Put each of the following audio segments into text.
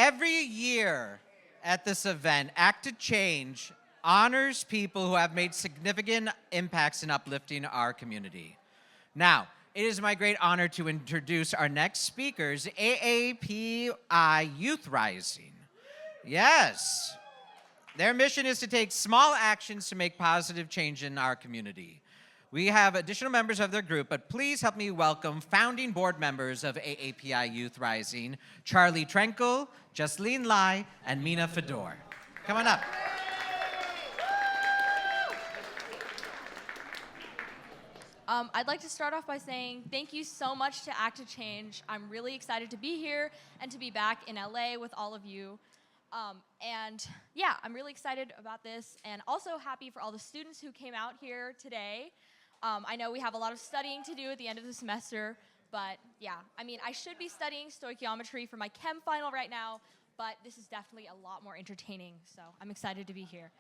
Every year at this event, Act to Change honors people who have made significant impacts in uplifting our community. Now, it is my great honor to introduce our next speakers, AAPI Youth Rising. Yes, their mission is to take small actions to make positive change in our community. We have additional members of their group, but please help me welcome founding board members of AAPI Youth Rising, Charlie Trenkel, Jasleen Lai, and Mina Fedor. Come on up. I'd like to start off by saying thank you so much to Act to Change. I'm really excited to be here and to be back in LA with all of you. I'm really excited about this and also happy for all the students who came out here today. I know we have a lot of studying to do at the end of the semester, but I should be studying stoichiometry for my chem final right now, but this is definitely a lot more entertaining, so I'm excited to be here.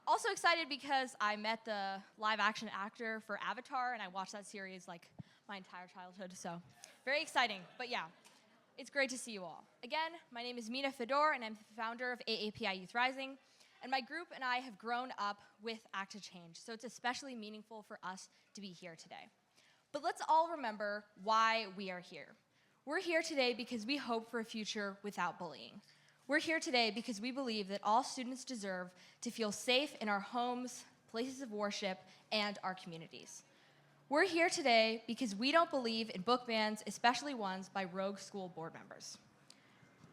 Also excited because I met the live action actor for Avatar, and I watched that series like my entire childhood, so very exciting, but it's great to see you all. Again, my name is Mina Fedor, and I'm the founder of AAPI Youth Rising. And my group and I have grown up with Act to Change, so it's especially meaningful for us to be here today. But let's all remember why we are here. We're here today because we hope for a future without bullying. We're here today because we believe that all students deserve to feel safe in our homes, places of worship, and our communities. We're here today because we don't believe in book bans, especially ones by rogue school board members.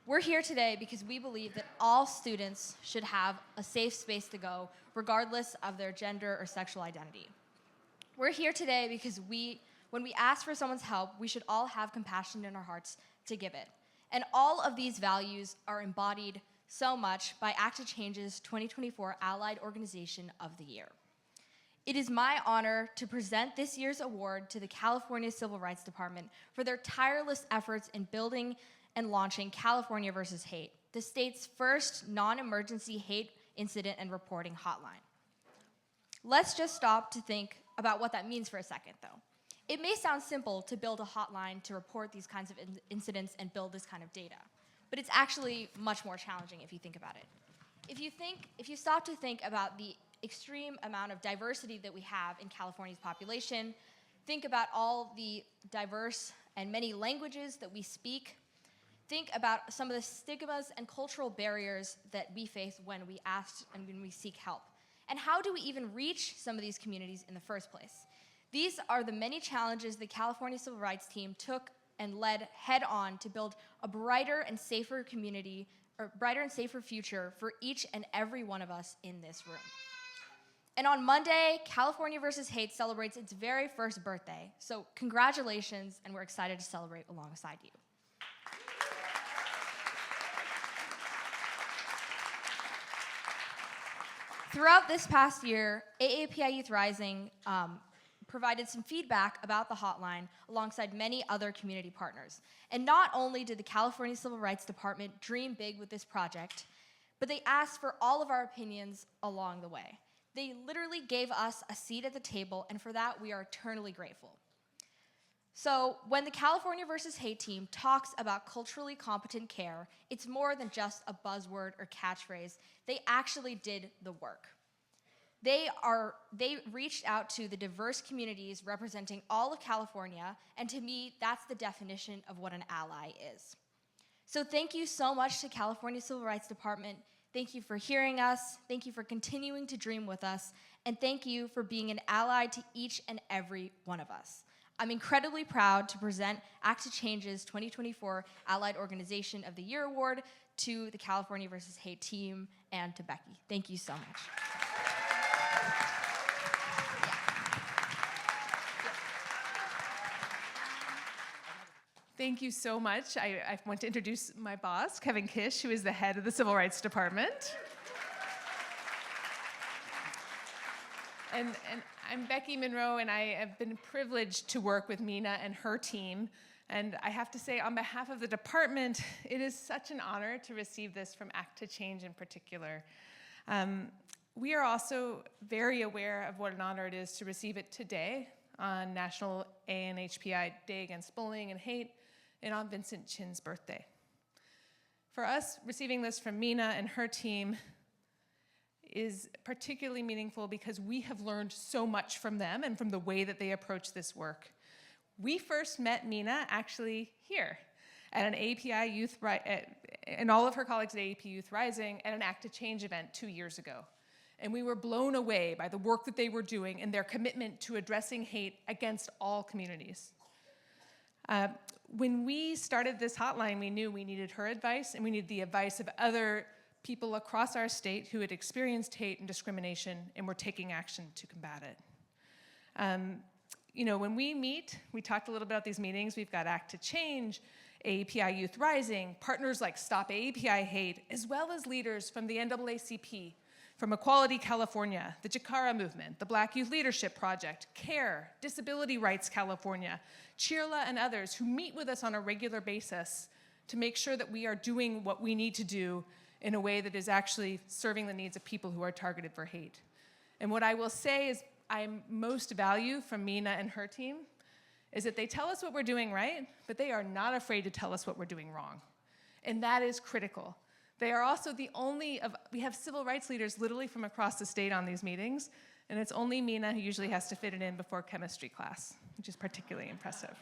We're here today because we believe that all students should have a safe space to go, regardless of their gender or sexual identity. We're here today because when we ask for someone's help, we should all have compassion in our hearts to give it. And all of these values are embodied so much by Act to Change's 2024 Allied Organization of the Year. It is my honor to present this year's award to the California Civil Rights Department for their tireless efforts in building and launching California versus Hate, the state's first non-emergency hate incident and reporting hotline. Let's just stop to think about what that means for a second, though. It may sound simple to build a hotline to report these kinds of incidents and build this kind of data, but it's actually much more challenging if you think about it. If you stop to think about the extreme amount of diversity that we have in California's population, think about all the diverse and many languages that we speak, think about some of the stigmas and cultural barriers that we face when we ask and when we seek help. And how do we even reach some of these communities in the first place? These are the many challenges the California Civil Rights team took and led head on to build a brighter and safer community, or brighter and safer future for each and every one of us in this room. And on Monday, California versus Hate celebrates its very first birthday. So congratulations, and we're excited to celebrate alongside you. Throughout this past year, AAPI Youth Rising provided some feedback about the hotline alongside many other community partners. And not only did the California Civil Rights Department dream big with this project, but they asked for all of our opinions along the way. They literally gave us a seat at the table, and for that, we are eternally grateful. So when the California versus Hate team talks about culturally competent care, it's more than just a buzzword or catchphrase. They actually did the work. They reached out to the diverse communities representing all of California, and to me, that's the definition of what an ally is. So thank you so much to California Civil Rights Department. Thank you for hearing us. Thank you for continuing to dream with us. And thank you for being an ally to each and every one of us. I'm incredibly proud to present Act to Change's 2024 Allied Organization of the Year Award to the California versus Hate team and to Becky. Thank you so much. Thank you so much. I want to introduce my boss, Kevin Kish, who is the head of the Civil Rights Department. And I'm Becky Monroe, and I have been privileged to work with Mina and her team. And I have to say, on behalf of the department, it is such an honor to receive this from Act to Change in particular. We are also very aware of what an honor it is to receive it today on National ANHPI Day Against Bullying and Hate and on Vincent Chin's birthday. For us, receiving this from Mina and her team is particularly meaningful because we have learned so much from them and from the way that they approach this work. We first met Mina actually here at an AAPI Youth, and all of her colleagues at AAPI Youth Rising at an Act to Change event 2 years ago. And we were blown away by the work that they were doing and their commitment to addressing hate against all communities. When we started this hotline, we knew we needed her advice and we needed the advice of other people across our state who had experienced hate and discrimination and were taking action to combat it. You know, when we meet, we talked a little bit about these meetings. We've got Act to Change, AAPI Youth Rising, partners like Stop AAPI Hate, as well as leaders from the NAACP, from Equality California, the Jakara Movement, the Black Youth Leadership Project, CARE, Disability Rights California, Cheerla, and others who meet with us on a regular basis to make sure that we are doing what we need to do in a way that is actually serving the needs of people who are targeted for hate. And what I will say is I most value from Mina and her team is that they tell us what we're doing right, but they are not afraid to tell us what we're doing wrong. And that is critical. They are also the only we have civil rights leaders literally from across the state on these meetings, and it's only Mina who usually has to fit it in before chemistry class, which is particularly impressive.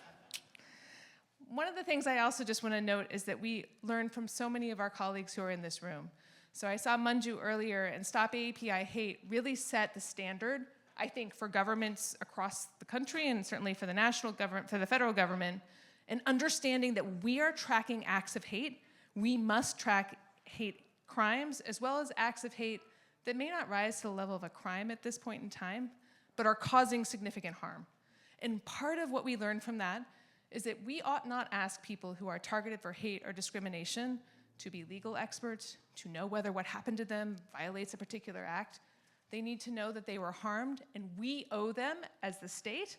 One of the things I also just want to note is that we learn from so many of our colleagues who are in this room. So I saw Manju earlier, and Stop AAPI Hate really set the standard, I think, for governments across the country and certainly for the national government, for the federal government, and understanding that we are tracking acts of hate. We must track hate crimes as well as acts of hate that may not rise to the level of a crime at this point in time, but are causing significant harm. And part of what we learned from that is that we ought not ask people who are targeted for hate or discrimination to be legal experts, to know whether what happened to them violates a particular act. They need to know that they were harmed, and we owe them as the state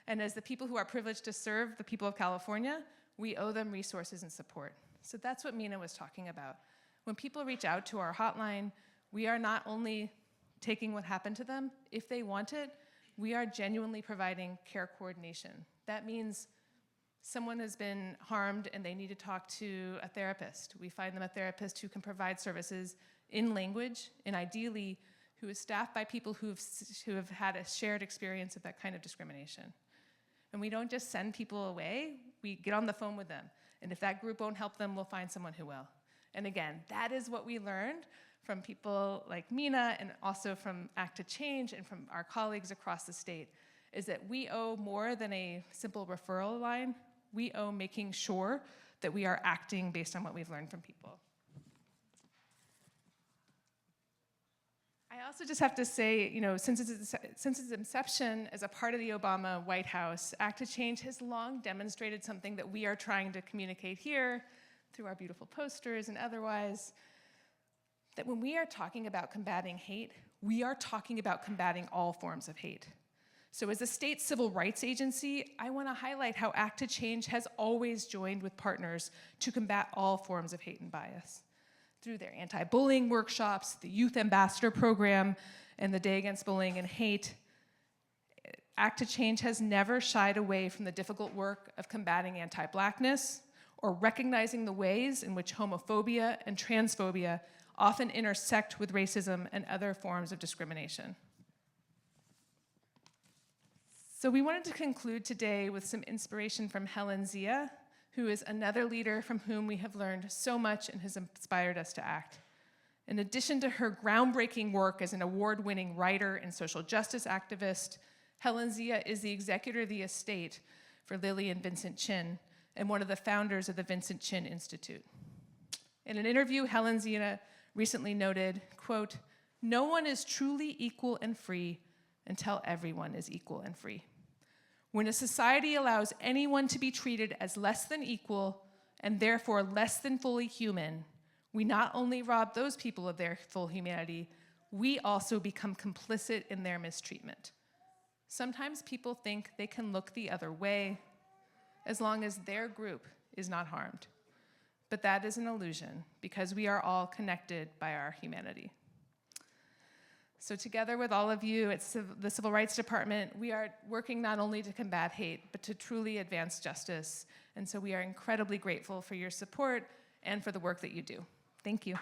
and as the people who are privileged to serve the people of California, we owe them resources and support. So that's what Mina was talking about. When people reach out to our hotline, we are not only taking what happened to them, if they want it, we are genuinely providing care coordination. That means someone has been harmed and they need to talk to a therapist. We find them a therapist who can provide services in language and ideally who is staffed by people who have had a shared experience of that kind of discrimination. And we don't just send people away, we get on the phone with them. And if that group won't help them, we'll find someone who will. And again, that is what we learned from people like Mina and also from Act to Change and from our colleagues across the state, is that we owe more than a simple referral line. We owe making sure that we are acting based on what we've learned from people. I also just have to say, you know, since its inception as a part of the Obama White House, Act to Change has long demonstrated something that we are trying to communicate here through our beautiful posters and otherwise, that when we are talking about combating hate, we are talking about combating all forms of hate. So as a state civil rights agency, I want to highlight how Act to Change has always joined with partners to combat all forms of hate and bias. Through their anti-bullying workshops, the Youth Ambassador Program, and the Day Against Bullying and Hate, Act to Change has never shied away from the difficult work of combating anti-Blackness or recognizing the ways in which homophobia and transphobia often intersect with racism and other forms of discrimination. So we wanted to conclude today with some inspiration from Helen Zia, who is another leader from whom we have learned so much and has inspired us to act. In addition to her groundbreaking work as an award-winning writer and social justice activist, Helen Zia is the executor of the estate for Lily and Vincent Chin and one of the founders of the Vincent Chin Institute. In an interview, Helen Zia recently noted, quote, "No one is truly equal and free until everyone is equal and free. When a society allows anyone to be treated as less than equal and therefore less than fully human, we not only rob those people of their full humanity, we also become complicit in their mistreatment. Sometimes people think they can look the other way as long as their group is not harmed. But that is an illusion because we are all connected by our humanity." So together with all of you at the Civil Rights Department, we are working not only to combat hate, but to truly advance justice. And so we are incredibly grateful for your support and for the work that you do. Thank you.